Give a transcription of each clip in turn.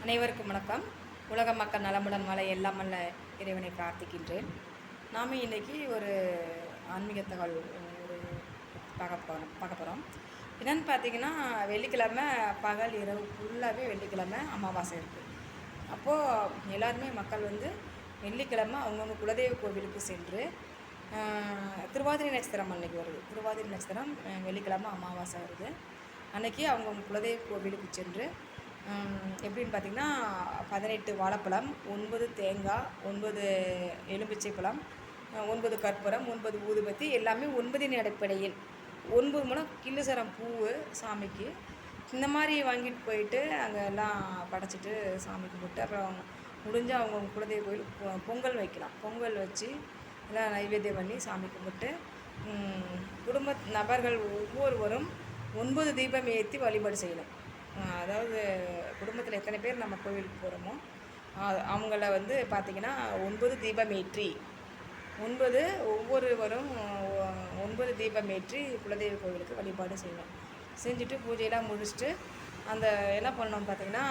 அனைவருக்கும் வணக்கம். உலக மக்கள் நலமுடன் வாழ எல்லாம் வல்ல இறைவனை பிரார்த்திக்கின்றேன். நாம் இன்றைக்கி ஒரு ஆன்மீக தகவல் ஒரு பார்க்க போகிறோம். என்னென்னு பார்த்தீங்கன்னா, வெள்ளிக்கிழமை பகல் இரவு ஃபுல்லாகவே வெள்ளிக்கிழமை அமாவாசை இருக்குது. அப்போது எல்லாருமே மக்கள் வந்து வெள்ளிக்கிழமை அவங்கவுங்க குலதெய்வ கோவிலுக்கு சென்று திருவாதிரை நட்சத்திரம் அன்றைக்கி வருது. திருவாதிரை நட்சத்திரம் வெள்ளிக்கிழமை அமாவாசை வருது. அன்றைக்கி அவங்கவுங்க குலதெய்வ கோவிலுக்கு சென்று எப்படின்னு பார்த்திங்கன்னா 18 வாழைப்பழம், 9 தேங்காய், 9 எலுமிச்சை பழம், 9 கற்பூரம், 9 ஊதுபத்தி, எல்லாமே 9 அடிப்படையில் 9 முழம் கில்லுசரம் பூவு சாமிக்கு இந்த மாதிரி வாங்கிட்டு போயிட்டு அங்கே எல்லாம் படைச்சிட்டு சாமி கும்பிட்டு அப்புறம் முடிஞ்சால் அவங்க குலதெய்வ கோயில் பொங்கல் வைக்கலாம். பொங்கல் வச்சு எல்லாம் நைவேத்தியம் பண்ணி சாமி கும்பிட்டு குடும்ப நபர்கள் ஒவ்வொருவரும் 9 தீபம் ஏற்றி வழிபாடு செய்யணும். அதாவது குடும்பத்தில் எத்தனை பேர் நம்ம கோவிலுக்கு போகிறோமோ அவங்கள வந்து பார்த்திங்கன்னா 9 தீபம் ஏற்றி 9 ஒவ்வொருவரும் 9 தீபம் ஏற்றி குலதெய்வ கோவிலுக்கு வழிபாடு செய்யணும். செஞ்சுட்டு பூஜையெல்லாம் முடிச்சுட்டு அந்த என்ன பண்ணணும் பார்த்திங்கன்னா,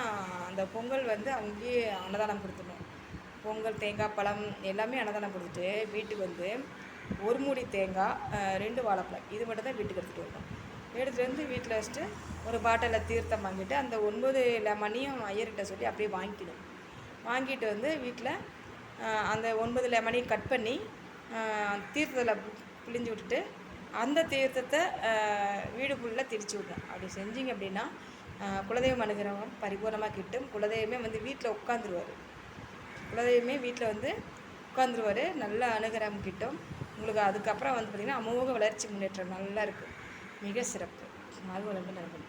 அந்த பொங்கல் வந்து அங்கேயே அன்னதானம் கொடுத்துடணும். பொங்கல், தேங்காய், பழம் எல்லாமே அன்னதானம் கொடுத்துட்டு வீட்டுக்கு வந்து 1 மூடி தேங்காய், 2 வாழைப்பழம் இது மட்டும் தான் வீட்டுக்கு எடுத்துகிட்டு வரணும். எடுத்துகிட்டு வந்து வீட்டில் வச்சுட்டு ஒரு பாட்டிலில் தீர்த்தம் வாங்கிட்டு அந்த 9 லெமனையும் ஐயர்கிட்ட சொல்லி அப்படியே வாங்கிக்கணும். வாங்கிட்டு வந்து வீட்டில் அந்த 9 லெமனையும் கட் பண்ணி தீர்த்தத்தில் பிழிஞ்சு விட்டுட்டு அந்த தீர்த்தத்தை வீடு ஃபுல்லாக திரிச்சு விடணும். அப்படி செஞ்சிங்க அப்படின்னா குலதெய்வம் அனுகிரகம் பரிபூர்ணமாக கிட்டும். குலதெய்வமே வந்து வீட்டில் உட்காந்துருவார். குலதெய்வமே வீட்டில் வந்து உட்காந்துருவார். நல்ல அனுகிரகம் கிட்டும் உங்களுக்கு. அதுக்கப்புறம் வந்து பார்த்திங்கன்னா அமோக வளர்ச்சி முன்னேற்றம் நல்லா இருக்குது. மிக சிறப்பு. வாழ்வு வளர்ந்து நல்கும்.